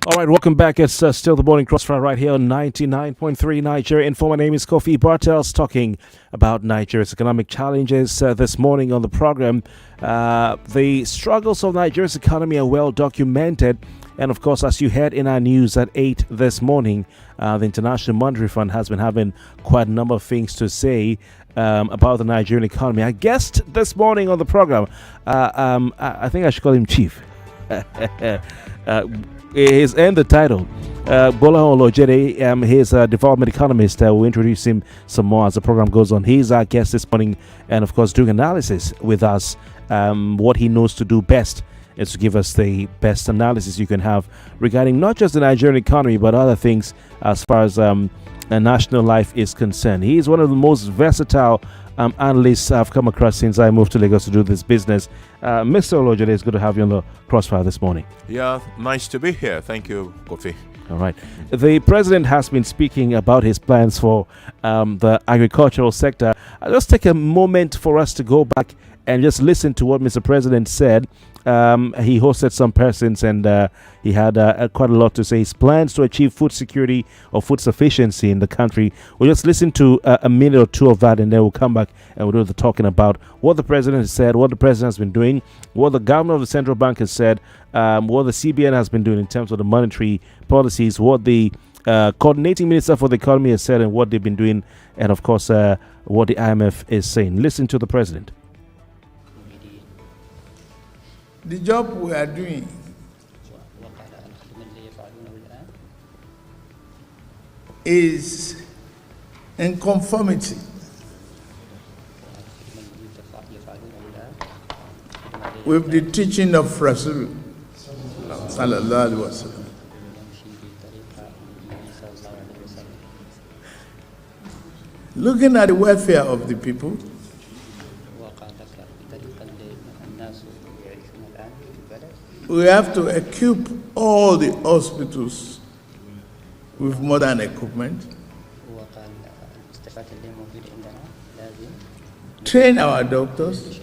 All right, welcome back. It's still the morning crossfire right here on 99.3 Nigeria Info. My name is Kofi Bartels, talking about Nigeria's economic challenges this morning on the program. The struggles of Nigeria's economy are well documented. And of course, as you heard in our news at 8 this morning, the International Monetary Fund has been having quite a number of things to say about the Nigerian economy. Our guest this morning on the program, I think I should call him Chief. He's earned the title. Gbolahan Olojede, he's a development economist. We'll introduce him some more as the program goes on. He's our guest this morning and, of course, doing analysis with us. What he knows to do best is to give us the best analysis you can have regarding not just the Nigerian economy, but other things as far as national life is concerned. He is one of the most versatile analysts I've come across since I moved to Lagos to do this business. Mr. Olojede, it's good to have you on the crossfire this morning. Yeah, nice to be here. Thank you, Kofi. All right. The president has been speaking about his plans for the agricultural sector. I'll just take a moment for us to go back and just listen to what Mr. President said. He hosted some persons and he had quite a lot to say. His plans to achieve food security or food sufficiency in the country. We'll just listen to a minute or two of that, and then we'll come back and we'll do the talking about what the president has said, what the president has been doing, what the governor of the central bank has said, what the CBN has been doing in terms of the monetary policies, what the coordinating minister for the economy has said, and what they've been doing, and of course what the IMF is saying. Listen to the president. The job we are doing is in conformity with the teaching of Rasul sallallahu alaihi wasallam. Looking at the welfare of the people, we have to equip all the hospitals with modern equipment, train our doctors,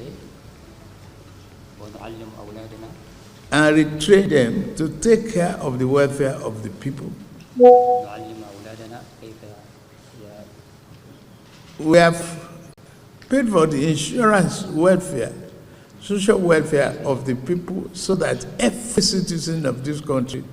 and retrain them to take care of the welfare of the people. We have paid for the insurance welfare, social welfare of the people, so that every citizen of this country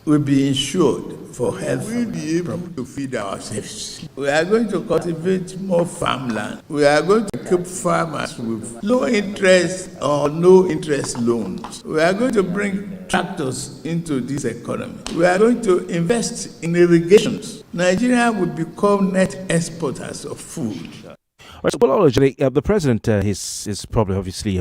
will be insured for health. We'll be able to feed ourselves. We are going to cultivate more farmland. We are going to keep farmers with low interest or no interest loans. We are going to bring tractors into this economy. We are going to invest in irrigations. Nigeria will become net exporters of food. Right, so, well, the president is probably obviously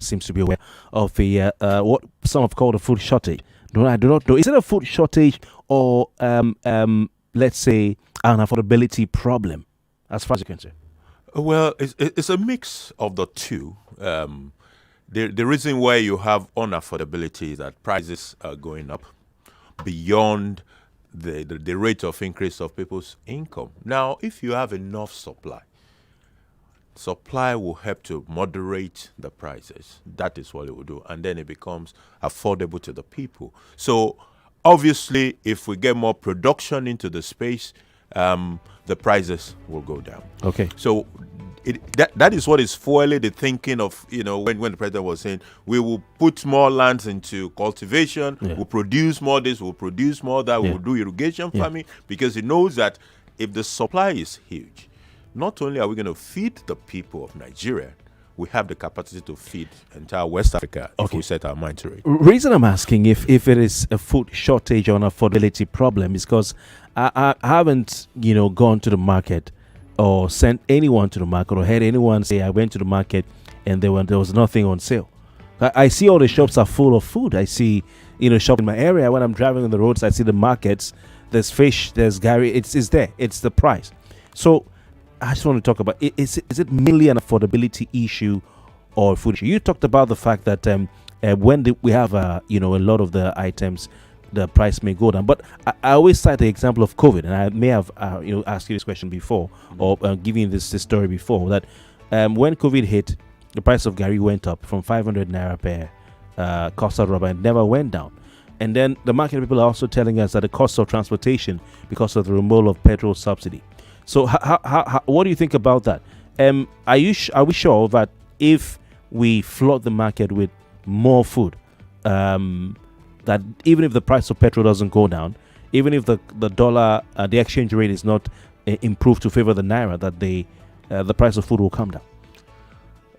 seems to be aware of the what some have called a food shortage. I do not know. Is it a food shortage or, let's say, an affordability problem, as far as you can say? Well, it's a mix of the two. The reason why you have unaffordability is that prices are going up beyond the rate of increase of people's income. Now, if you have enough supply will help to moderate the prices. That is what it will do. And then it becomes affordable to the people. So obviously, if we get more production into the space, the prices will go down. Okay. So that is what is fueling the thinking of, when the president was saying, we will put more lands into cultivation, we'll produce more this, we'll produce more that, we'll do irrigation farming, because he knows that if the supply is huge, not only are we going to feed the people of Nigeria, we have the capacity to feed entire West Africa if we set our mind to it. Reason I'm asking if it is a food shortage or an affordability problem is because I haven't, gone to the market or sent anyone to the market or had anyone say I went to the market and there was nothing on sale. I see all the shops are full of food. I see, shop in my area. When I'm driving on the roads, I see the markets. There's fish, there's Gary. It's there. It's the price. So I just want to talk about, is it mainly an affordability issue or food issue? You talked about the fact that when we have, a lot of the items, the price may go down. But I always cite the example of COVID, and I may have, asked you this question before or given you this story before, that when COVID hit, the price of Gary went up from 500 naira per custard rubber and never went down. And then the market people are also telling us that the cost of transportation because of the removal of petrol subsidy. So what do you think about that? Are we sure that if we flood the market with more food, that even if the price of petrol doesn't go down, even if the dollar, the exchange rate is not improved to favor the naira, that the price of food will come down?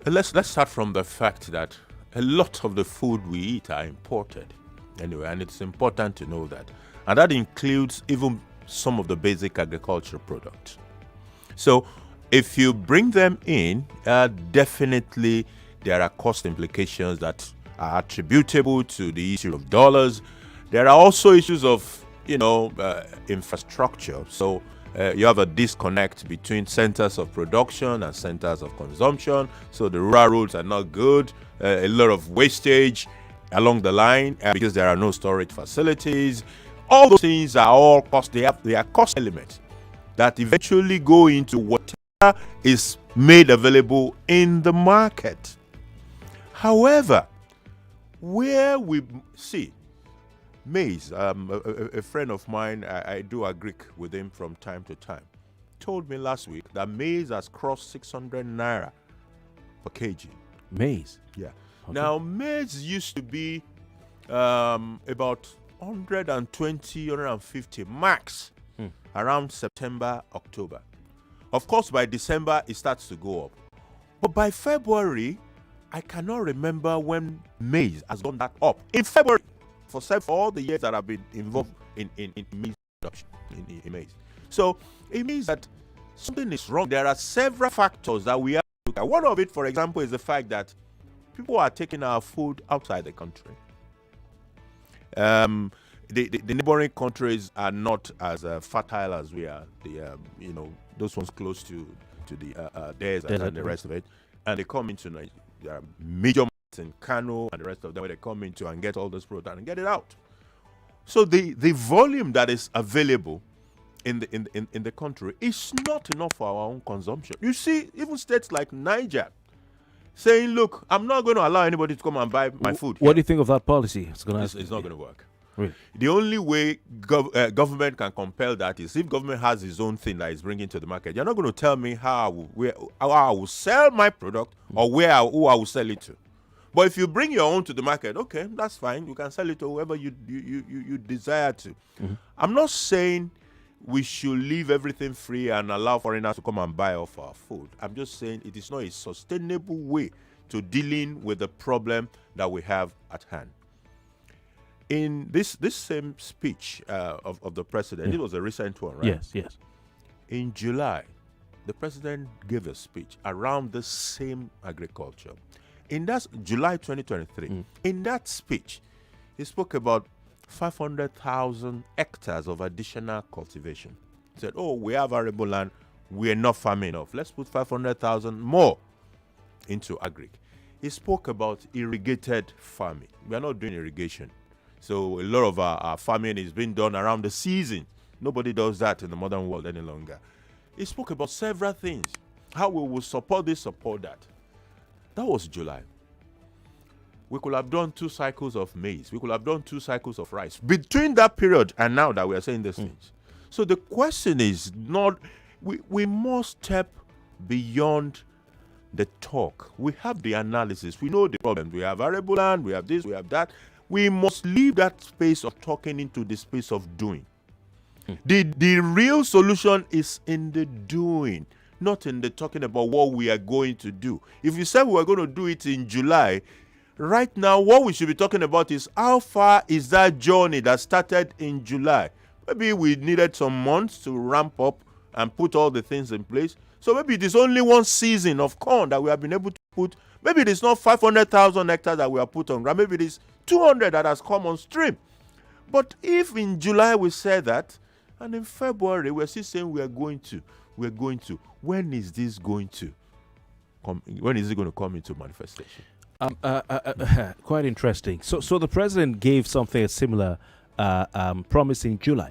Let's start from the fact that a lot of the food we eat are imported. Anyway, and it's important to know that. And that includes even some of the basic agricultural products. So if you bring them in, definitely there are cost implications that are attributable to the issue of dollars. There are also issues of, infrastructure. So you have a disconnect between centers of production and centers of consumption. So the rural roads are not good. A lot of wastage along the line because there are no storage facilities. All those things are all cost. They are cost elements that eventually go into whatever is made available in the market. However, where we see maize, a friend of mine, I do agree with him from time to time, told me last week that maize has crossed 600 naira per kg. Maize? Yeah. Okay. Now, maize used to be about 120, 150 max around September, October. Of course, by December, it starts to go up. But by February, I cannot remember when maize has gone that up. In February, for all the years that I've been involved in maize production, in maize. So it means that something is wrong. There are several factors that we have to look at. One of it, for example, is the fact that people are taking our food outside the country. The neighboring countries are not as fertile as we are. Those ones close to the desert and the rest of it, and they come into Nigeria. There are major markets in Kano and the rest of them where they come into and get all this product and get it out. So the volume that is available in the country is not enough for our own consumption. You see, even states like Niger saying, look, I'm not going to allow anybody to come and buy my food. What do you think of that policy? It's not going to work. Really? The only way government can compel that is if government has its own thing that is bringing to the market. You're not going to tell me how I will sell my product or who I will sell it to. But if you bring your own to the market, okay, that's fine. You can sell it to whoever you desire to. Mm-hmm. I'm not saying we should leave everything free and allow foreigners to come and buy off our food. I'm just saying it is not a sustainable way to dealing with the problem that we have at hand. In this same speech of the president, it was a recent one, right? Yes. In July, the president gave a speech around the same agriculture. In that July 2023, in that speech, he spoke about 500,000 hectares of additional cultivation. He said, we have arable land, we're not farming enough. Let's put 500,000 more into agric. He spoke about irrigated farming. We are not doing irrigation. So a lot of our farming is being done around the season. Nobody does that in the modern world any longer. He spoke about several things, how we will support this, support that. That was July. We could have done 2 cycles of maize. We could have done 2 cycles of rice. Between that period and now that we are saying these things. So the question is not, we must step beyond the talk. We have the analysis. We know the problem. We have arable land, we have this, we have that. We must leave that space of talking into the space of doing. The real solution is in the doing, not in the talking about what we are going to do. If you said we were going to do it in July, right now what we should be talking about is how far is that journey that started in July. Maybe we needed some months to ramp up and put all the things in place. So maybe it is only 1 season of corn that we have been able to put. Maybe it is not 500,000 hectares that we have put on ground. Maybe it is 200 that has come on stream. But if in July we said that, and in February we're still saying we're going to, when is this going to come? When is it going to come into manifestation? Quite interesting. So the president gave something similar promise in July.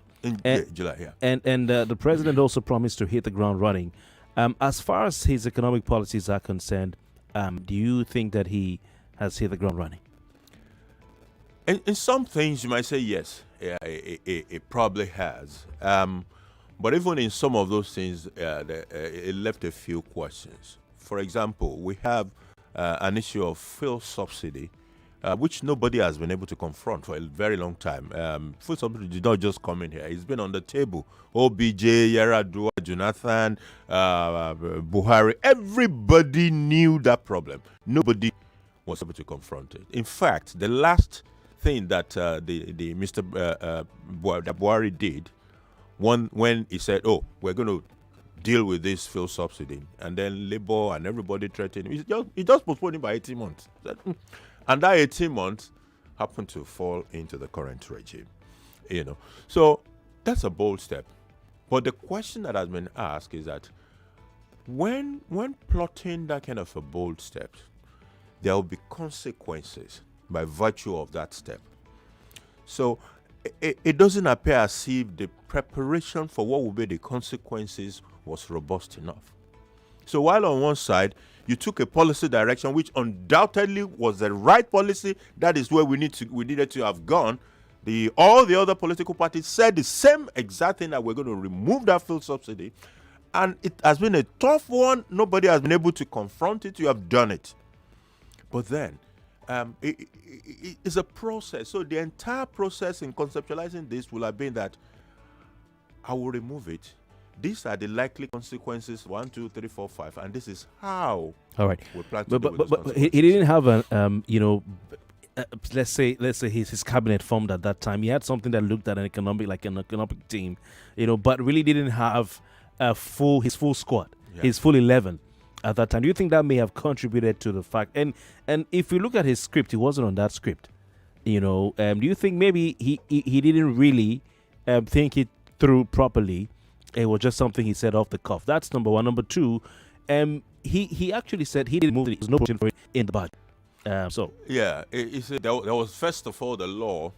July, yeah. And the president also promised to hit the ground running. As far as his economic policies are concerned, do you think that he has hit the ground running? In some things, you might say yes, it probably has. But even in some of those things, it left a few questions. For example, we have an issue of fuel subsidy, which nobody has been able to confront for a very long time. Fuel subsidy did not just come in here. It's been on the table. OBJ, Yaradua, Jonathan, Buhari, everybody knew that problem. Nobody was able to confront it. In fact, the last thing that the Mr. Buhari did when he said, "Oh, we're going to deal with this fuel subsidy," and then Labour and everybody threatened him, he just postponed it by 18 months. And that 18 months happened to fall into the current regime. So that's a bold step. But the question that has been asked is that when plotting that kind of a bold step, there will be consequences by virtue of that step. So it doesn't appear as if the preparation for what will be the consequences was robust enough. So while on one side, you took a policy direction which undoubtedly was the right policy, that is where we needed to have gone. All the other political parties said the same exact thing, that we're going to remove that fuel subsidy. And it has been a tough one. Nobody has been able to confront it. You have done it. But then, it's a process. So the entire process in conceptualizing this will have been that I will remove it. These are the likely consequences, 1, 2, 3, 4, 5, and this is how all right. we plan to deal with But he didn't have let's say his cabinet formed at that time. He had something that looked at an economic team, but really didn't have his full squad, his full 11 at that time. Do you think that may have contributed to the fact? And if you look at his script, he wasn't on that script. Do you think maybe he didn't really think it through properly? It was just something he said off the cuff. That's number one. Number two, he actually said he didn't move it. There's no provision for it in the budget. There was first of all the law.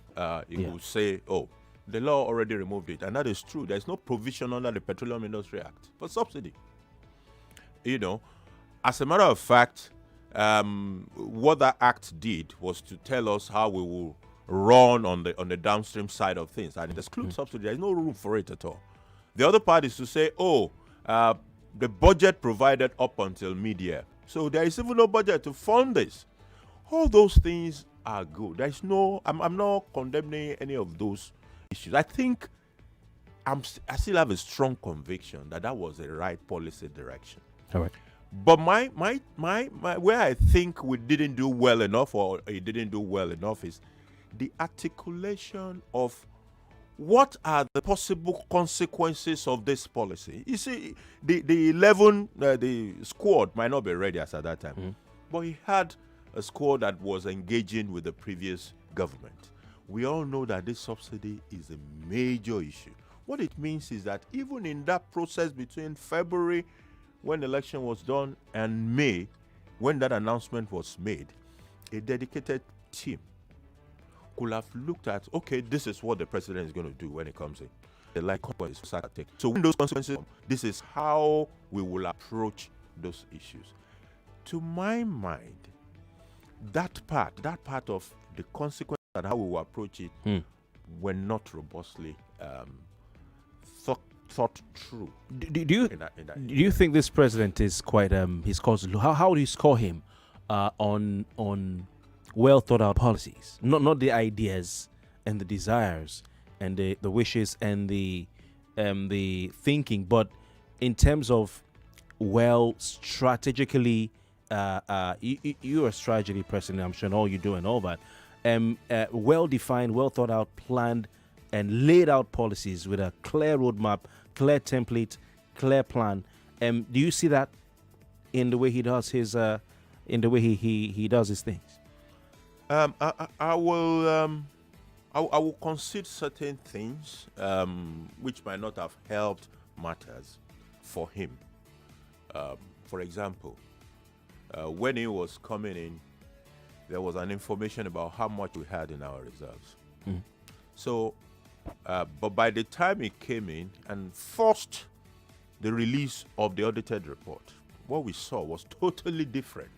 You could say, oh, the law already removed it, and that is true. There's no provision under the Petroleum Industry Act for subsidy. As a matter of fact, what that act did was to tell us how we will run on the downstream side of things, and it excludes subsidy. There's no room for it at all. The other part is to say, the budget provided up until mid-year, so there is even no budget to fund this. All those things are good. I'm not condemning any of those issues. I think I still have a strong conviction that was the right policy direction. All right. But my where I think we didn't do well enough, or it didn't do well enough, is the articulation of what are the possible consequences of this policy. You see, the squad might not be ready as at that time, but he had a squad that was engaging with the previous government. We all know that this subsidy is a major issue. What it means is that even in that process between February, when the election was done, and May, when that announcement was made, a dedicated team could have looked at, okay, this is what the president is going to do when it comes in. So when those consequences come, this is how we will approach those issues. To my mind, that part of the consequence and how we will approach it were not robustly thought through. Do you think this president is quite his cause? How do you score him on well thought out policies? Not the ideas and the desires and the wishes and the thinking, but in terms of well strategically. You are a strategy president, I'm sure, and all you do and all that. Well defined, well thought out, planned, and laid out policies with a clear roadmap, clear template, clear plan. Do you see that in the way he does his he does his things? I will concede certain things which might not have helped matters for him. For example, when he was coming in, there was an information about how much we had in our reserves. So, but by the time he came in and forced the release of the audited report, what we saw was totally different.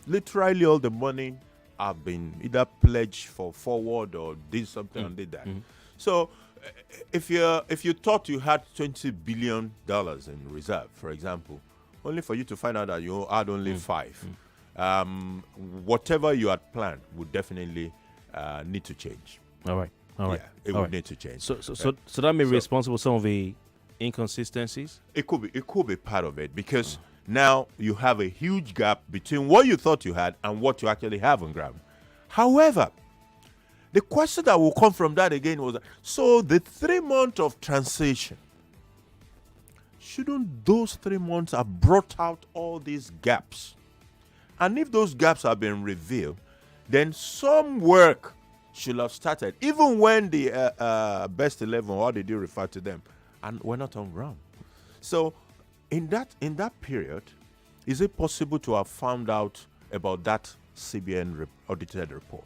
Literally all the money have been either pledged for forward or did something and did that. So if you thought you had $20 billion in reserve, for example, only for you to find out that you had only five, whatever you had planned would definitely need to change. All right. Yeah, it would need to change. So that may be responsible for some of the inconsistencies. It could be part of it, because now you have a huge gap between what you thought you had and what you actually have on ground. However, the question that will come from that again was, so the 3 months of transition, shouldn't those 3 months have brought out all these gaps? And if those gaps have been revealed, then some work should have started, even when the best 11, how did you refer to them, and we're not on ground. So in that period, is it possible to have found out about that CBN audited report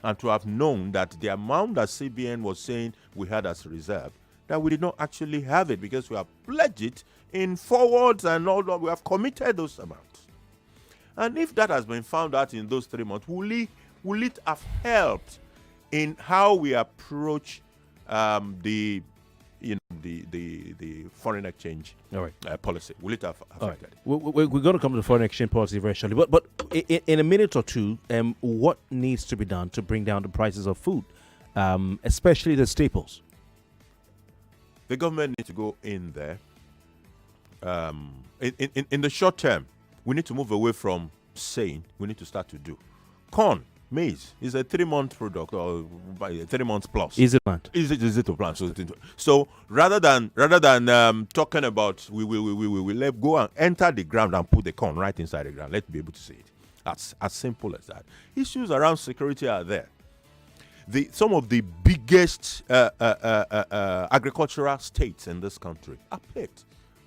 and to have known that the amount that CBN was saying we had as reserve, that we did not actually have it because we have pledged it in forwards and all that, we have committed those amounts? And if that has been found out in those 3 months, will it have helped in how we approach the foreign exchange policy? Will it have affected it? We're going to come to the foreign exchange policy very shortly, but in a minute or two, what needs to be done to bring down the prices of food, especially the staples? The government needs to go in there. In the short term, we need to move away from saying, we need to start to do. Corn, maize is a 3 month product, or 3 months plus. Is it plant? Is it to plant? So rather than talking about we let go and enter the ground and put the corn right inside the ground, let's be able to see it. That's as simple as that. Issues around security are there. Some of the biggest agricultural states in this country are plagued.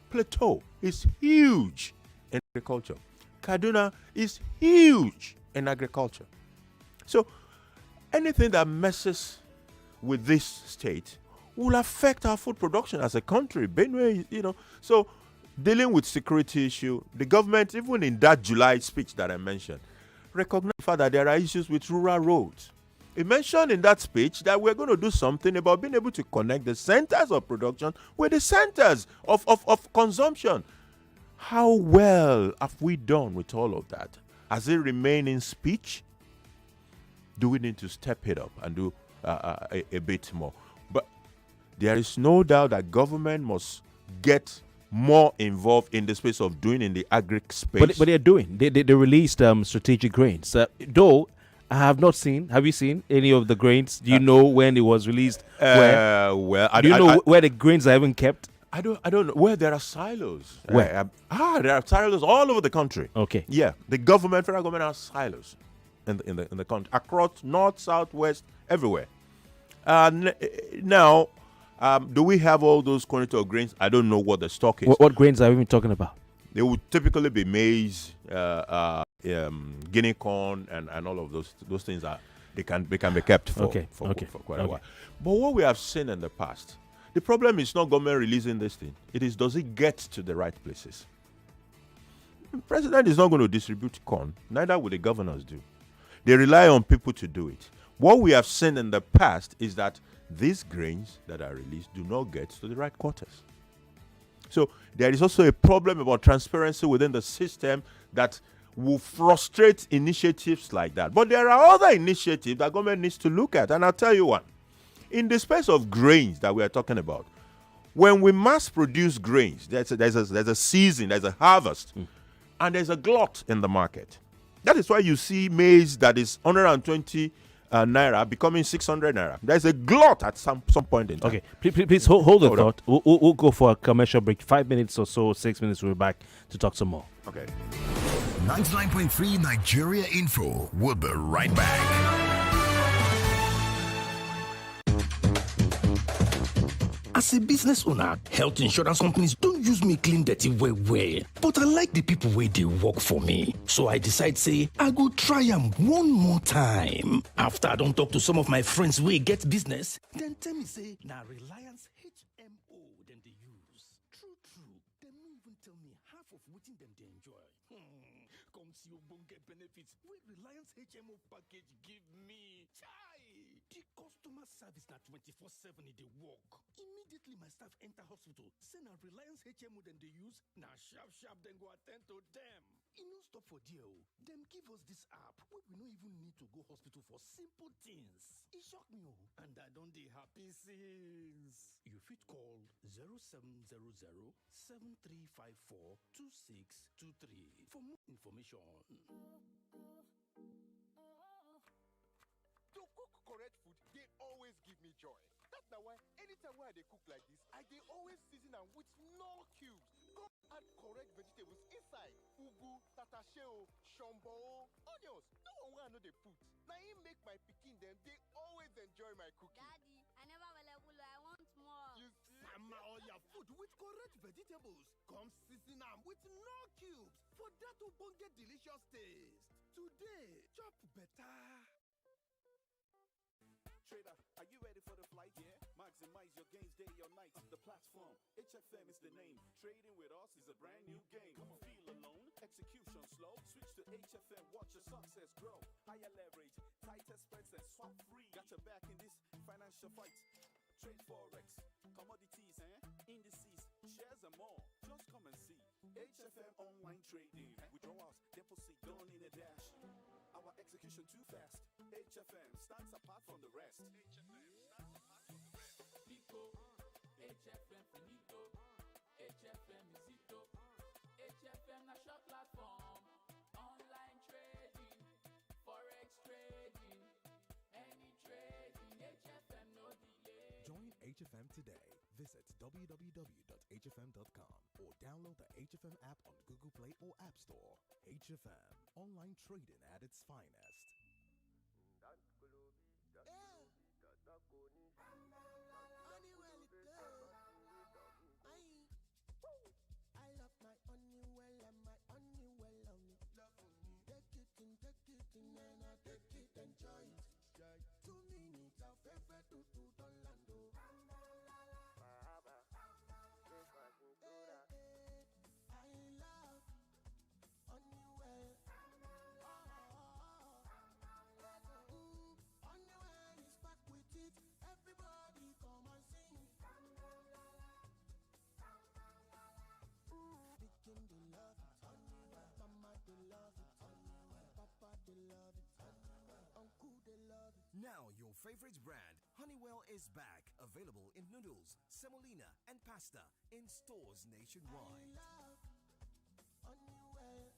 Plateau is huge in agriculture. Kaduna is huge in agriculture. So anything that messes with this state will affect our food production as a country. Benue, so dealing with security issue, the government, even in that July speech that I mentioned, recognized the fact that there are issues with rural roads. It mentioned in that speech that we're going to do something about being able to connect the centers of production with the centers of consumption. How well have we done with all of that? Has it remained in speech? Do we need to step it up and do a bit more? But there is no doubt that government must get more involved in the space of doing in the agri space. But they're doing. They released strategic grains. Though I have not seen. Have you seen any of the grains? Do you know when it was released? Where? Do you know where the grains are even kept? I don't know. Where there are silos. Where? There are silos all over the country. Okay. Yeah, the federal government has silos in the country, across north, south, west, everywhere. Now, do we have all those quantity of grains? I don't know what the stock is. What grains are we even talking about? They would typically be maize, guinea corn, and all of those things they can be kept for quite a while. But what we have seen in the past, the problem is not government releasing this thing. It is, does it get to the right places? The president is not going to distribute corn. Neither will the governors do. They rely on people to do it. What we have seen in the past is that these grains that are released do not get to the right quarters. So there is also a problem about transparency within the system that will frustrate initiatives like that. But there are other initiatives that government needs to look at. And I'll tell you one. In the space of grains that we are talking about, when we mass produce grains, there's a season, there's a harvest, and there's a glut in the market. That is why you see maize that is 120 naira becoming 600 naira. There's a glut at some point in time. Okay, please hold the thought. We'll go for a commercial break. 5 minutes or so, 6 minutes, we'll be back to talk some more. Okay. 99.3 Nigeria Info. We'll be right back. As a business owner, health insurance companies don't use me clean dirty way. But I like the people where they work for me. So I decide say, I go try them one more time. After I don't talk to some of my friends where get business, then tell me say, now Reliance HMO then they use. True. They don't even tell me half of what waiting them to enjoy. Come see Obonge benefits with Reliance HMO package give me. Chai! The customer service na 24/7 in the work. Immediately my staff enter hospital, send a Reliance HMO then they use, na sharp then go attend to them. It no stop for there. Them give us this app where we no even need to go hospital for simple things. It shocked me, and I don't dey happy since. You fit call 0700 7354 2623 for more information. To cook correct food, they always give me joy. That's now why anytime I they cook like this, I they always season them with no cubes. Go add correct vegetables inside. Ugu, tatasheo, shombo, onions. No one I know they put. Now he make my pikin them, they always enjoy my cooking. Daddy, I never will. I want more. You see? Sama all your food with correct vegetables. Come season them with no cubes for that Obonge delicious taste. Today, chop better. Trader, are you ready for the flight? Yeah. Maximize your gains day or night. The platform, HFM is the name. Trading with us is a brand new game. Come on, feel alone. Execution slow. Switch to HFM, watch your success grow. Higher leverage, tighter spreads and swap free. Got your back in this financial fight. Trade forex, commodities, indices, shares and more. Just come and see. HFM online trading. Withdrawals, deposit done in a dash. Our execution too fast. HFM stands apart from the rest. HFM stands apart from the rest. Pico, HFM finito, HFM is ito. HFM national platform, online trading, forex trading, any trading, HFM no delay. Join HFM today. Visit www.hfm.com or download the HFM app on Google Play or App Store. HFM, online trading at its finest. I love my Honeywell and my Honeywell love me. Take it in, and I take it, enjoy it. 2 minutes of favorite to Orlando. I love Honeywell. Honeywell is back with it. Everybody come and sing. Picking they love it. Honeywell. Mama they love it. Honeywell. Papa they love it. Honeywell. Uncle they love it. Now your favorite brand, Honeywell, is back. Available in noodles, semolina, and pasta in stores nationwide. I love Honeywell.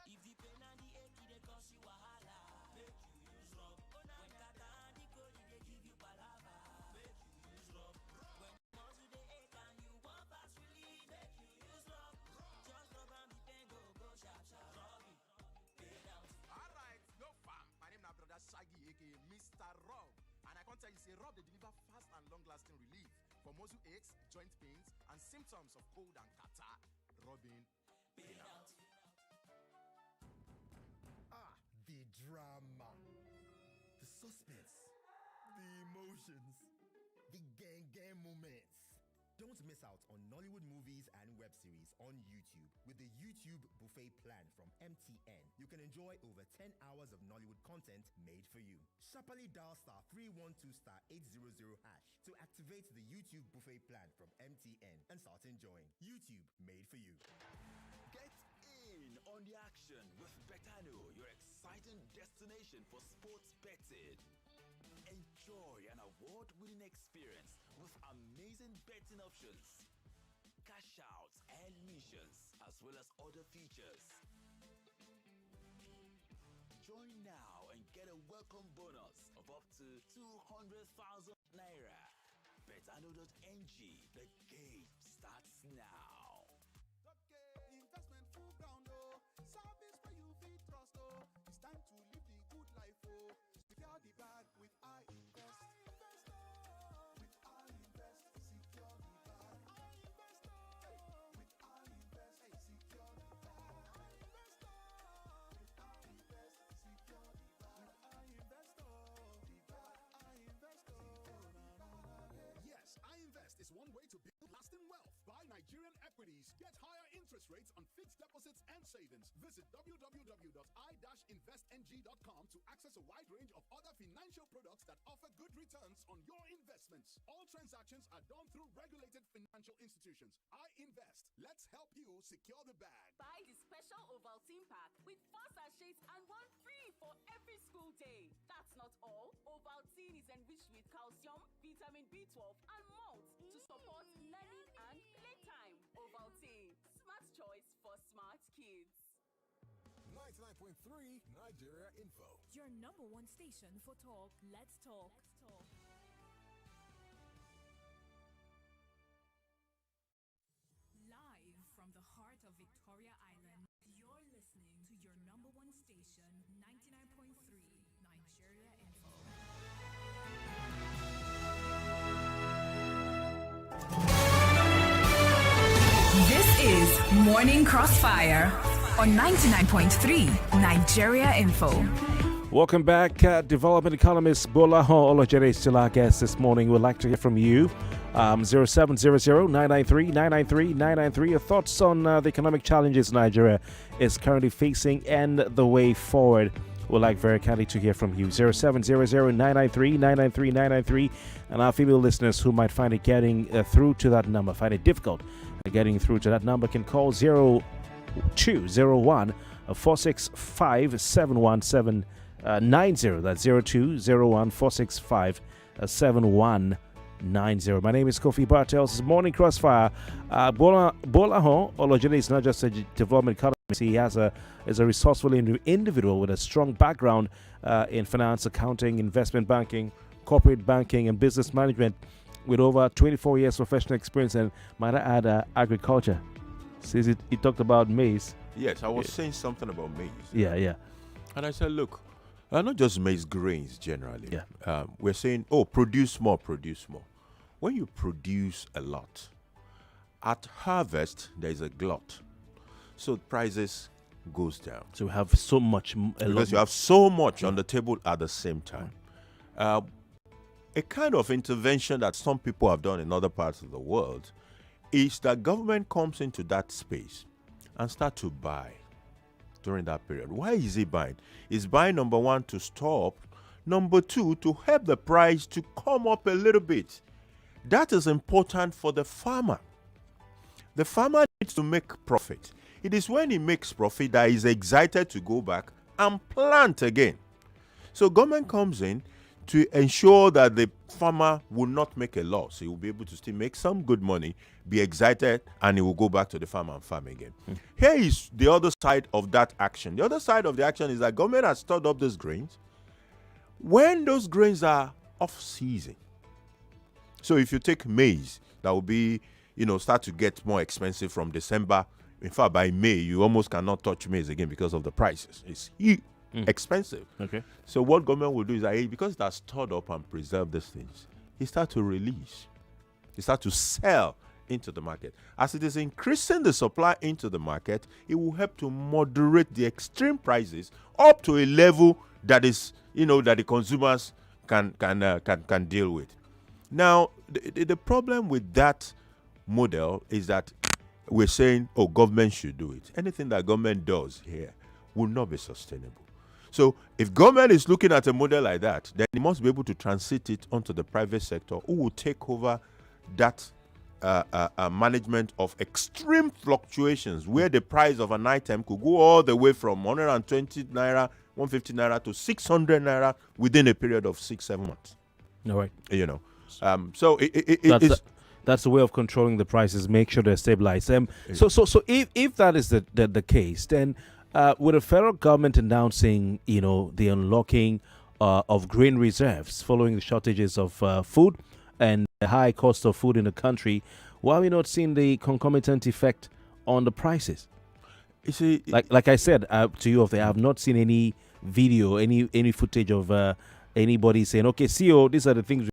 If the pain and the ache they cause you wahala, make you use rub. When kata and the cold they give you palava, make you use rub. When muscle they ache and you want fast relief, make you use rub. Just rub and the pain go sharp. Rub it, pay down. Alright, no fam. My name is brother Shaggy, aka Mr. Rob. And I can't tell you, say Rob, they deliver fast and long-lasting relief for muscle aches, joint pains, and symptoms of cold and catarrh. Robin, pay out. The drama, the suspense, the emotions, the gang moments. Don't miss out on Nollywood movies and web series on YouTube with the YouTube Buffet plan from MTN. You can enjoy over 10 hours of Nollywood content made for you. Sharply dial *312*800# to activate the YouTube Buffet plan from MTN and start enjoying YouTube made for you. Get in on the action with Betano, your exciting destination for sports betting. Enjoy an award-winning experience with amazing betting options, cash outs and missions, as well as other features. Join now and get a welcome bonus of up to 200,000 Naira. Betano.ng, the game starts now. Okay, investment full ground, oh. Service where you feel trust, oh. It's time to live the good life, oh. Secure the bag with I Invest. I invest, oh. With I Invest, secure the bag. I invest, oh. With I Invest, secure the bag. I invest, oh. With I Invest, secure the bag. With I Invest, oh. The bag. I invest, oh. Yes, I Invest is one way to build Nigerian equities. Get higher interest rates on fixed deposits and savings. Visit www.i-investng.com to access a wide range of other financial products that offer good returns on your investments. All transactions are done through regulated financial institutions. I Invest. Let's help you secure the bag. Buy the special Ovaltine pack with 4 sachets and 1 free for every school day. That's not all. Ovaltine is enriched with calcium, vitamin B12, and malt to support learning and playtime. Ovaltine, smart choice for smart kids. 99.3 Nigeria Info. Your number one station for talk. Let's talk. Live from the heart of Victoria Island, you're listening to your number one station, 99.3 Nigeria Info. This is Morning Crossfire on 99.3 Nigeria Info. Welcome back. Development economist Gbolahan Olojede is still our guest this morning. We'd like to hear from you. 0700-993-993-993. Your thoughts on the economic challenges Nigeria is currently facing and the way forward. We'd like very kindly to hear from you. 0700-993-993-993. And our female listeners who might find it getting through to that number, find it difficult getting through to that number, can call 0201 465 71790. That's 0201 465 7190. My name is Kofi Bartels. This is Morning Crossfire. Gbolahan Olojede is not just a development economist. He is a resourceful individual with a strong background in finance, accounting, investment banking, corporate banking, and business management, with over 24 years professional experience, and might I add agriculture. Since he talked about maize. Yes, I was saying something about maize. Yeah. And I said, look, not just maize, grains generally. Yeah. We're saying, produce more. When you produce a lot, at harvest, there is a glut. So prices goes down. So we have so much. Because you have so much on the table at the same time. A kind of intervention that some people have done in other parts of the world is that government comes into that space and start to buy during that period. Why is he buying? He's buying, number one, to stop. Number two, to help the price to come up a little bit. That is important for the farmer. The farmer needs to make profit. It is when he makes profit that he's excited to go back and plant again. So government comes in to ensure that the farmer will not make a loss. He will be able to still make some good money, be excited, and he will go back to the farm and farm again. Here is the other side of that action. The other side of the action is that government has stored up those grains. When those grains are off-season, so if you take maize, that will be, start to get more expensive from December. In fact, by May, you almost cannot touch maize again because of the prices. It's expensive. Okay. So what government will do is that because it has stored up and preserved these things, it start to release. It start to sell into the market. As it is increasing the supply into the market, it will help to moderate the extreme prices up to a level that is, that the consumers can deal with. Now, the problem with that model is that we're saying, government should do it. Anything that government does here will not be sustainable. So if government is looking at a model like that, then it must be able to transit it onto the private sector, who will take over that management of extreme fluctuations, where the price of an item could go all the way from 120 naira, 150 naira to 600 naira within a period of 6-7 months. All right. So that's the way of controlling the prices. Make sure they're stabilized. So if that is the case, then with the federal government announcing, the unlocking of grain reserves following the shortages of food and the high cost of food in the country, why are we not seeing the concomitant effect on the prices? You see, like I said to you, I have not seen any video, any footage of anybody saying, okay, CEO, these are the things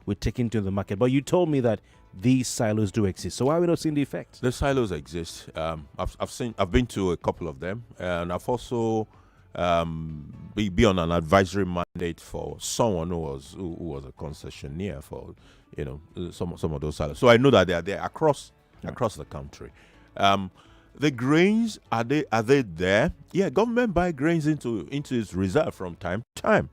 we're taking to the market. But you told me that these silos do exist. So why are we not seeing the effects? The silos exist. I've been to a couple of them, and I've also be on an advisory mandate for someone who was a concessionaire for some of those silos. So I know that they are there across across the country. The grains, are they there? Yeah, government buy grains into its reserve from time to time.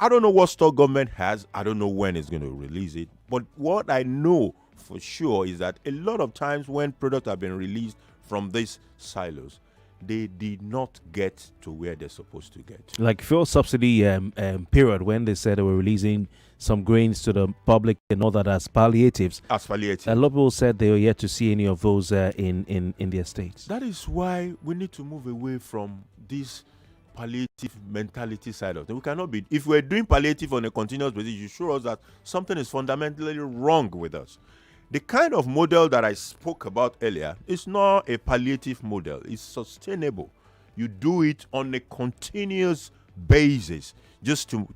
I don't know what stock government has. I don't know when it's going to release it. But what I know for sure is that a lot of times when products have been released from these silos, they did not get to where they're supposed to get. Like fuel subsidy period when they said they were releasing some grains to the public and all that as palliatives. As palliatives. A lot of people said they were yet to see any of those in their states. That is why we need to move away from this palliative mentality side of it. We cannot be, if we're doing palliative on a continuous basis, you show us that something is fundamentally wrong with us. The kind of model that I spoke about earlier is not a palliative model. It's sustainable. You do it on a continuous basis, just to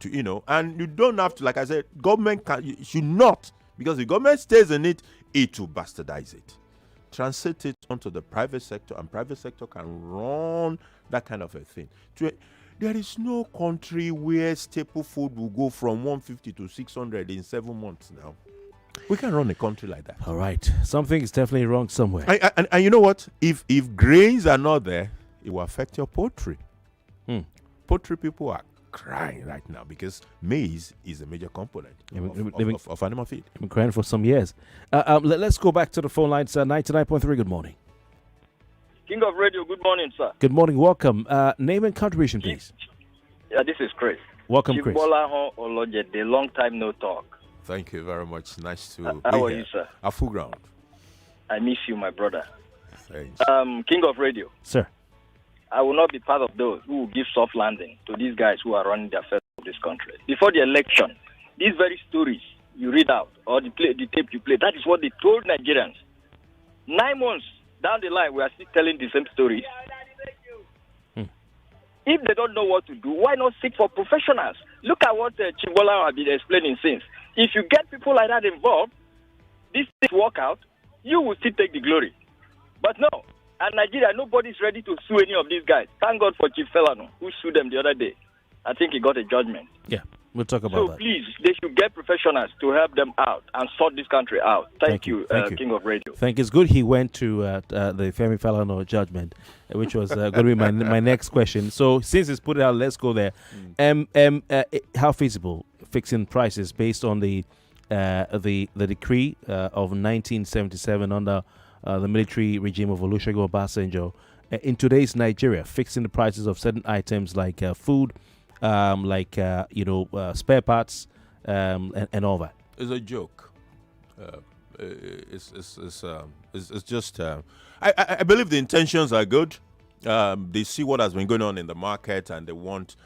and you don't have to, like I said, government should not, because if government stays in it, it will bastardize it. Transit it onto the private sector, and private sector can run that kind of a thing. There is no country where staple food will go from 150 to 600 in 7 months now. We can run a country like that. All right. Something is definitely wrong somewhere. And you know what? If grains are not there, it will affect your poultry. Poultry people are crying right now because maize is a major component of animal feed. I've been crying for some years. Let's go back to the phone lines. 99.3, good morning. King of Radio, good morning, sir. Good morning. Welcome. Name and contribution, please. Yeah, this is Chris. Welcome, Chris. Gbolahan, Olojede, long time no talk. Thank you very much. Nice to be how are here. you, sir? A full ground. I miss you, my brother. Thanks. King of Radio. Sir. I will not be part of those who will give soft landing to these guys who are running the affairs of this country. Before the election, these very stories you read out or the tape you play, that is what they told Nigerians. 9 months down the line, we are still telling the same stories. If they don't know what to do, why not seek for professionals? Look at what Chief Gbolahan has been explaining since. If you get people like that involved, this thing work out, you will still take the glory. But no, and Nigeria, nobody's ready to sue any of these guys. Thank God for Chief Felano, who sued them the other day. I think he got a judgment. Yeah, we'll talk about that. So please, they should get professionals to help them out and sort this country out. Thank you. King of Radio. Thank you. It's good he went to the Femi Falana judgment, which was going to be my next question. So since he's put it out, let's go there. How feasible fixing prices based on the decree of 1977 under the military regime of Olusegun Obasanjo in today's Nigeria, fixing the prices of certain items like food, spare parts, and all that? It's a joke. It's just. I believe the intentions are good. They see what has been going on in the market and they want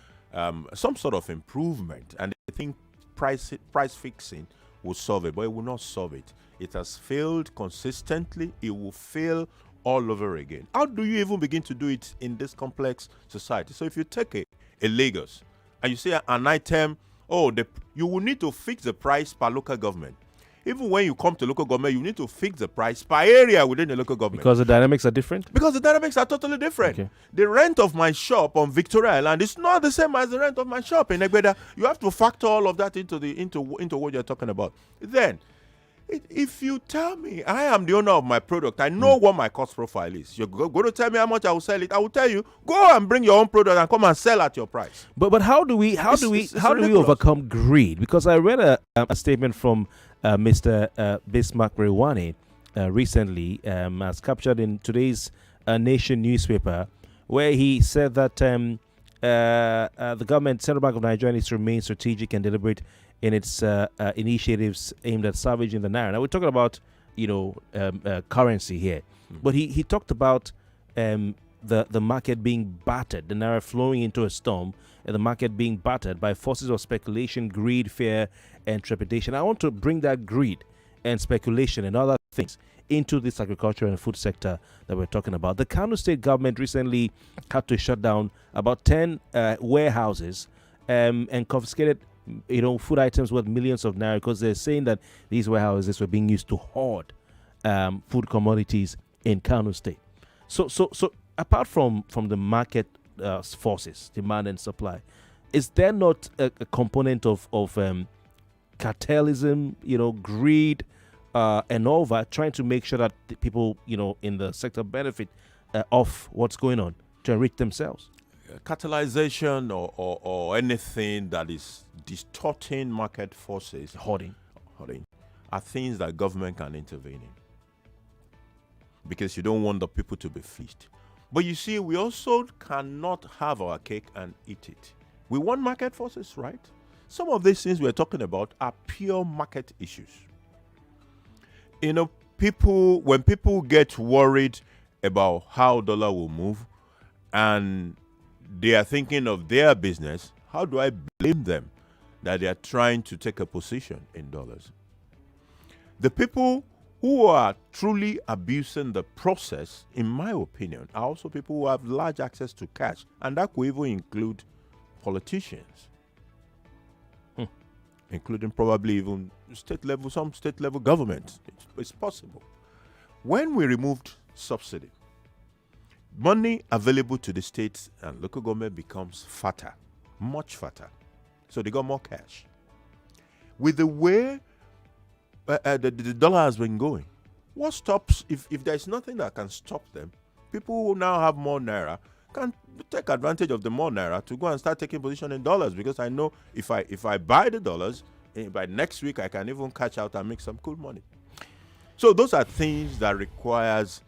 some sort of improvement, and they think price fixing will solve it, but it will not solve it. It has failed consistently. It will fail all over again. How do you even begin to do it in this complex society? So if you take a Lagos and you say an item, you will need to fix the price per local government. Even when you come to local government, you need to fix the price per area within the local government. Because the dynamics are different? Because the dynamics are totally different. Okay. The rent of my shop on Victoria Island is not the same as the rent of my shop in Egbeda. You have to factor all of that into what you're talking about. Then, if you tell me I am the owner of my product, I know what my cost profile is. You're going to tell me how much I will sell it. I will tell you, go and bring your own product and come and sell at your price. But how do we overcome greed? Because I read a statement from Mr. Bismarck Rewani recently, as captured in today's Nation newspaper, where he said that the government, Central Bank of Nigeria, needs to remain strategic and deliberate in its initiatives aimed at salvaging the naira. Now we're talking about currency here, but he talked about the market being battered, the naira flowing into a storm, and the market being battered by forces of speculation, greed, fear, and trepidation. I want to bring that greed and speculation and other things into this agriculture and food sector that we're talking about. The Kano State government recently had to shut down about 10 warehouses and confiscated food items worth millions of naira, because they're saying that these warehouses were being used to hoard food commodities in Kano State. So apart from the market forces, demand and supply, is there not a component of cartelism, greed, and over, trying to make sure that the people, in the sector benefit of what's going on to enrich themselves. Catalyzation or anything that is distorting market forces, hoarding, are things that government can intervene in, because you don't want the people to be fleeced. But you see, we also cannot have our cake and eat it. We want market forces, right? Some of these things we're talking about are pure market issues. When people get worried about how dollar will move and they are thinking of their business, how do I blame them that they are trying to take a position in dollars? The people who are truly abusing the process, in my opinion, are also people who have large access to cash, and that could even include politicians, including probably even some state level governments. It's possible. When we removed subsidy, money available to the states and local government becomes fatter, much fatter. So they got more cash. With the way the dollar has been going, what stops, if there's nothing that can stop them, people who now have more naira can take advantage of the more naira to go and start taking position in dollars, because I know if I buy the dollars, by next week I can even catch out and make some cool money. So those are things that requires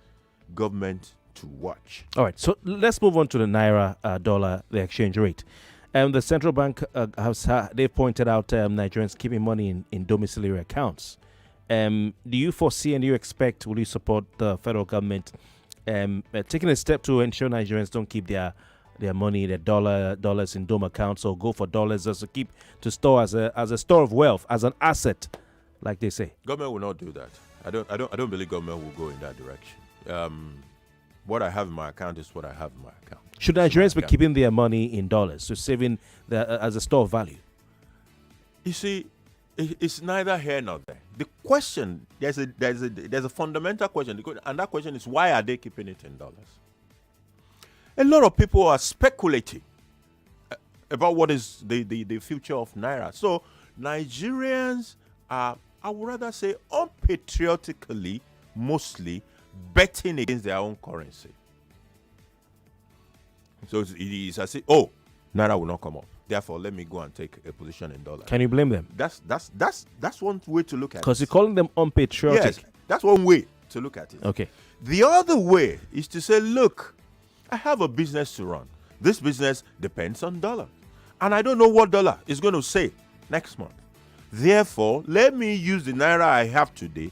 government to watch. All right, so let's move on to the naira dollar, the exchange rate. The central bank they've pointed out Nigerians keeping money in domiciliary accounts. Do you foresee and do you expect, will you support the federal government taking a step to ensure Nigerians don't keep their money, their dollars in dome accounts, or go for dollars just to keep to store as a store of wealth, as an asset, like they say? Government will not do that. I don't believe government will go in that direction. What I have in my account is what I have in my account. Should Nigerians be keeping their money in dollars, so saving as a store of value? You see, it's neither here nor there. The question, there's a fundamental question, and that question is, why are they keeping it in dollars? A lot of people are speculating about what is the future of naira. So Nigerians are, I would rather say, unpatriotically, mostly betting against their own currency. So it is as if, naira will not come up, therefore let me go and take a position in dollars. Can you blame them? That's one way to look at it. Because you're calling them unpatriotic. Yes, that's one way to look at it. Okay. The other way is to say, look, I have a business to run. This business depends on dollar, and I don't know what dollar is going to say next month. Therefore, let me use the naira I have today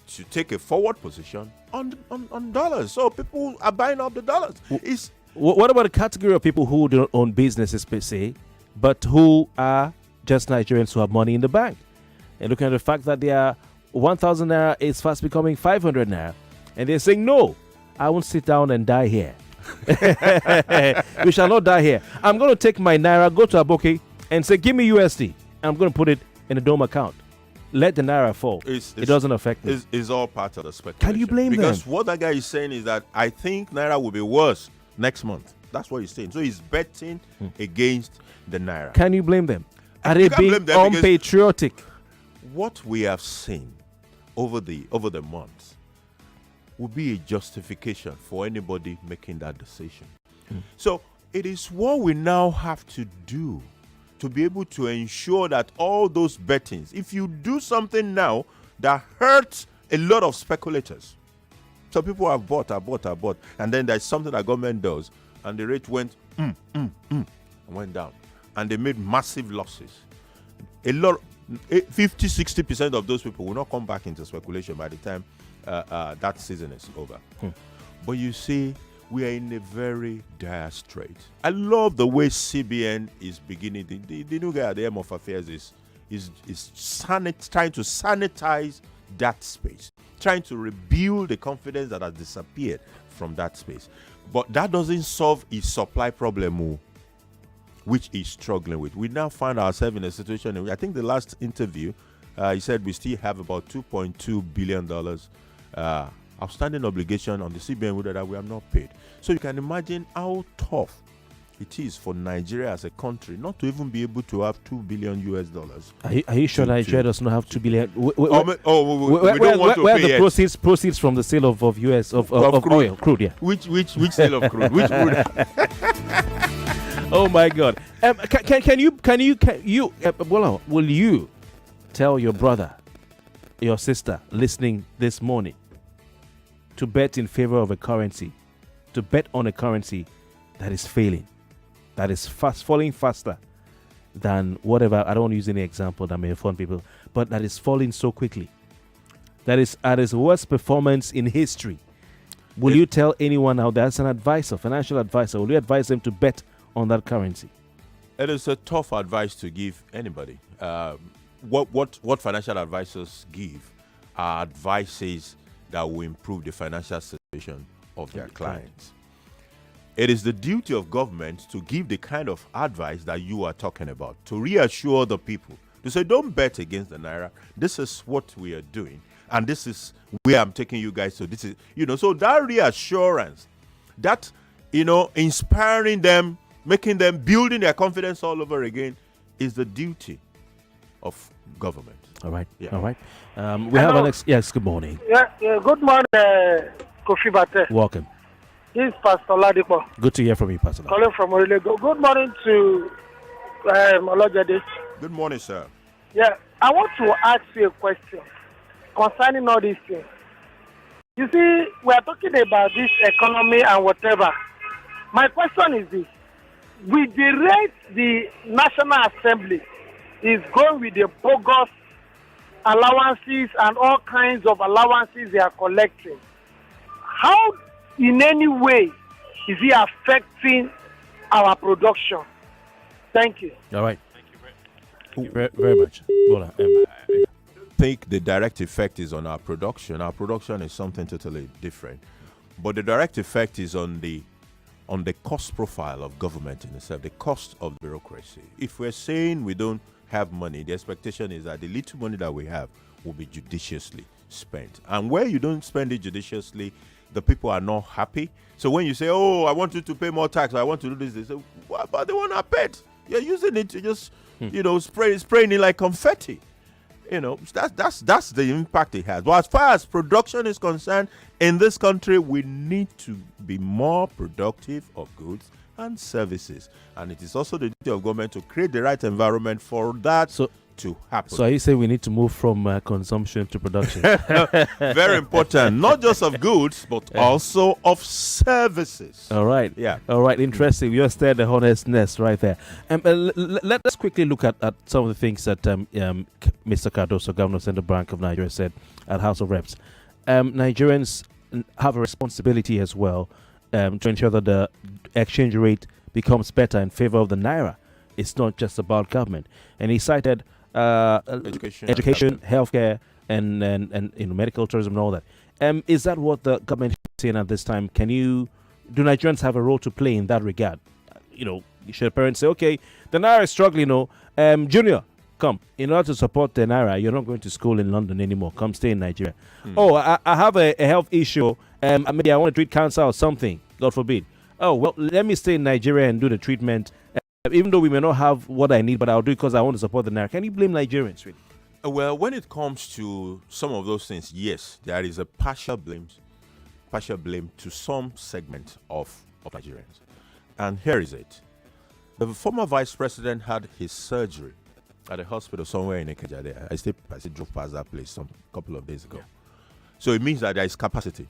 to take a forward position on dollars. So people are buying up the dollars. What about the category of people who don't own businesses per se, but who are just Nigerians who have money in the bank? And looking at the fact that their 1,000 naira is fast becoming 500 naira, and they're saying, no, I won't sit down and die here. We shall not die here. I'm going to take my naira, go to Aboki, and say, give me USD. I'm going to put it in a dome account. Let the naira fall. It doesn't affect me. It's all part of the speculation. Can you blame them? Because what that guy is saying is that I think naira will be worse next month. That's what he's saying. So he's betting against the naira. Can you blame them? Are they being unpatriotic? What we have seen over the months will be a justification for anybody making that decision. So it is what we now have to do to be able to ensure that all those bettings, if you do something now that hurts a lot of speculators, so people have bought, and then there's something that government does, and the rate went and went down, and they made massive losses. A lot, 50-60% of those people will not come back into speculation by the time that season is over. But you see, we are in a very dire strait. I love the way CBN is beginning. The new guy at the helm of affairs is trying to sanitize that space, trying to rebuild the confidence that has disappeared from that space. But that doesn't solve its supply problem, which is struggling with. We now find ourselves in a situation, I think the last interview, he said we still have about $2.2 billion outstanding obligation on the CBN that we have not paid. So you can imagine how tough it is for Nigeria as a country not to even be able to have $2 billion US. Are you sure Nigeria does not have $2 billion? We don't want to where pay the proceeds from the sale of US of oil, crude, yeah. Which sale of crude? Which crude? Oh my God! Can you well, will you tell your brother, your sister listening this morning to bet in favor of a currency, to bet on a currency that is failing, that is falling faster than whatever? I don't want to use any example that may offend people, but that is falling so quickly. That is at its worst performance in history. Will you tell anyone out there as an advisor, financial advisor, will you advise them to bet on that currency? It is a tough advice to give anybody. What financial advisors give are advices that will improve the financial situation of their clients. It is the duty of government to give the kind of advice that you are talking about, to reassure the people, to say, don't bet against the Naira. This is what we are doing, and this is where I'm taking you guys to. This is, so that reassurance, that, inspiring them, making them, building their confidence all over again, is the duty of government. All right. Yeah. All right. We have Alex. Yes, good morning. Yeah, good morning, Kofi Bartel. Welcome. This is Pastor Ladipo. Good to hear from you, Pastor. Calling from Olojede. Good morning to Olojede. Good morning, sir. Yeah, I want to ask you a question concerning all these things. You see, we are talking about this economy and whatever. My question is this. With the rate the National Assembly is going with the bogus allowances and all kinds of allowances they are collecting, how in any way is it affecting our production? Thank you. All right. Thank you very much. I think the direct effect is on our production. Our production is something totally different. But the direct effect is on the cost profile of government in itself, the cost of bureaucracy. If we're saying we don't have money, the expectation is that the little money that we have will be judiciously spent. And where you don't spend it judiciously, the people are not happy. So when you say, oh, I want you to pay more tax, I want to do this, they say, what about the one I paid? You're using it to just, spraying it like confetti. That's the impact it has. But as far as production is concerned, in this country, we need to be more productive of goods and services. And it is also the duty of government to create the right environment for that to happen. So are you saying we need to move from consumption to production? Very important. Not just of goods, but also of services. All right. Yeah. All right. Interesting. You just said the honestness right there. Let us quickly look at some of the things that Mr. Cardoso, Governor of Central Bank of Nigeria, said at House of Reps. Nigerians have a responsibility as well to ensure that the exchange rate becomes better in favor of the Naira. It's not just about government. And he cited education, healthcare, and medical tourism and all that. Is that what the government is saying at this time? Do Nigerians have a role to play in that regard? Should parents say, okay, the Naira is struggling, Junior, come. In order to support the Naira, you're not going to school in London anymore. Come stay in Nigeria. Oh, I have a health issue. Maybe I want to treat cancer or something, God forbid. Oh, well, let me stay in Nigeria and do the treatment. Even though we may not have what I need, but I'll do it because I want to support the Naira. Can you blame Nigerians, really? Well, when it comes to some of those things, yes, there is a partial blame to some segment of Nigerians. And here is it. The former vice president had his surgery at a hospital somewhere in Ikeja. I still drove past that place a couple of days ago. So it means that there is capacity.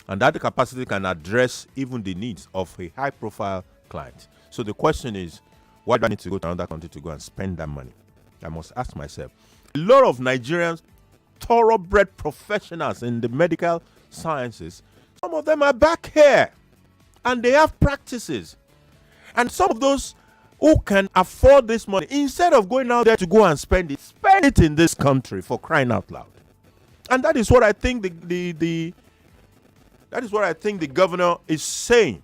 And that capacity can address even the needs of a high-profile client. So the question is, why do I need to go to another country to go and spend that money? I must ask myself. A lot of Nigerians, thoroughbred professionals in the medical sciences, some of them are back here and they have practices. And some of those who can afford this money, instead of going out there to go and spend it in this country, for crying out loud. And that is what I think the governor is saying,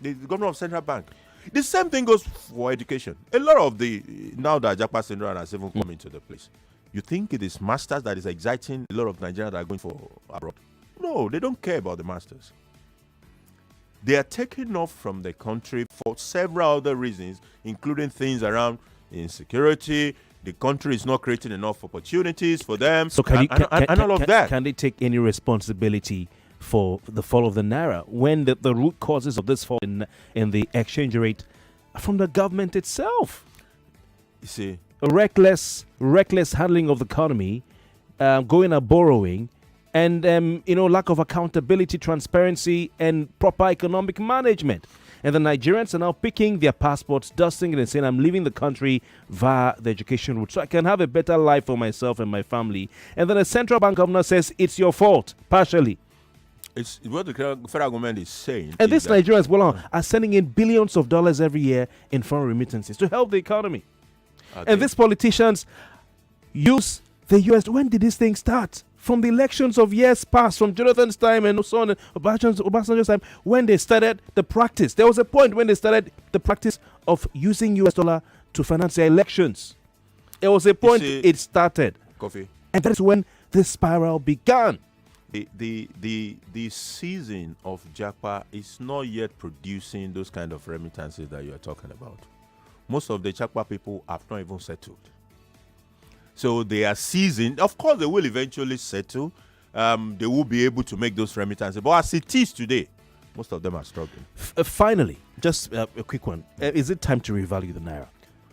the governor of Central Bank. The same thing goes for education. A lot of now that Japa syndrome has even come into the place. You think it is masters that is exciting a lot of Nigerians that are going for abroad? No, they don't care about the masters. They are taking off from the country for several other reasons, including things around insecurity. The country is not creating enough opportunities for them, So and all of that. Can they take any responsibility for the fall of the naira when the root causes of this fall in the exchange rate are from the government itself? You see, a reckless handling of the economy, going and borrowing, and lack of accountability, transparency, and proper economic management. And the Nigerians are now picking their passports, dusting it, and saying, I'm leaving the country via the education route so I can have a better life for myself and my family. And then the central bank governor says, it's your fault, partially. It's what the federal government is saying. And these Nigerians are sending in billions of dollars every year in foreign remittances to help the economy. And these politicians use the U.S. When did this thing start? From the elections of years past, from Jonathan's time and so on, Obasanjo's time, when they started the practice. There was a point when they started the practice of using U.S. dollar to finance their elections. There was a point it started. Kofi. And that is when this spiral began. The season of Japa is not yet producing those kind of remittances that you are talking about. Most of the Japa people have not even settled. So they are seasoned. Of course, they will eventually settle. They will be able to make those remittances. But as it is today, most of them are struggling. Finally, just a quick one. Is it time to revalue the naira?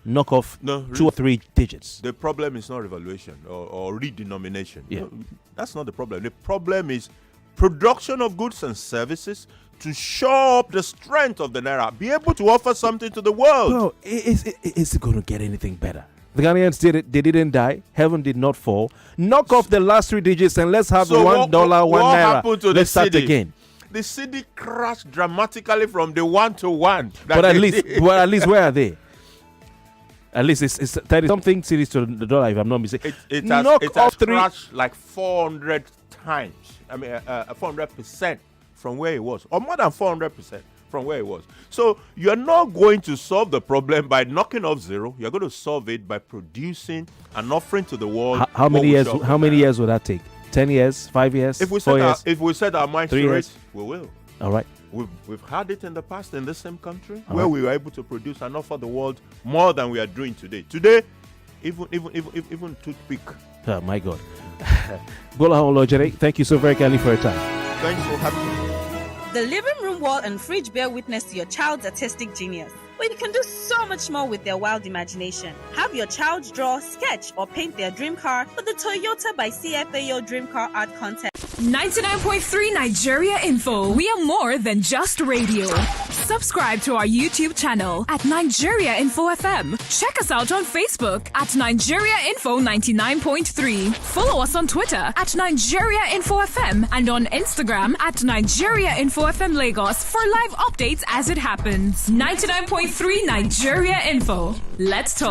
Knock off 2 or 3 digits. The problem is not revaluation or redenomination. Yeah. No, that's not the problem. The problem is production of goods and services to show up the strength of the naira. Be able to offer something to the world. Bro, is it going to get anything better? The Ghanaians did it. They didn't die. Heaven did not fall. Knock off the last 3 digits and let's have $1, what naira. Happened to let's start city? again. The city crashed dramatically from the 1 to 1. But at least where are they? At least it's 30-something cities to the dollar, if I'm not mistaken. It has crashed like 400 times. I mean, 400% from where it was, or more than 400% from where it was. So you're not going to solve the problem by knocking off zero. You're going to solve it by producing and offering to the world. How many years? How many years would that take? 10 years? 5 years? If we 4 years? If we set our minds to it, we will. All right. We've had it in the past in the same country where we were able to produce and offer the world more than we are doing today. Today, even toothpick. Oh my God. Gbolahan Olojede, thank you so very kindly for your time. Thanks for having me. The living room wall and fridge bear witness to your child's artistic genius. But you can do so much more with their wild imagination. Have your child draw, sketch, or paint their dream car with the Toyota by CFAO Dream Car Art Contest. 99.3 Nigeria Info. We are more than just radio. Subscribe to our YouTube channel at Nigeria Info FM. Check us out on Facebook at Nigeria Info 99.3. Follow us on Twitter at Nigeria Info FM and on Instagram at Nigeria Info FM Lagos for live updates as it happens. 99.3 Nigeria Info. Let's talk.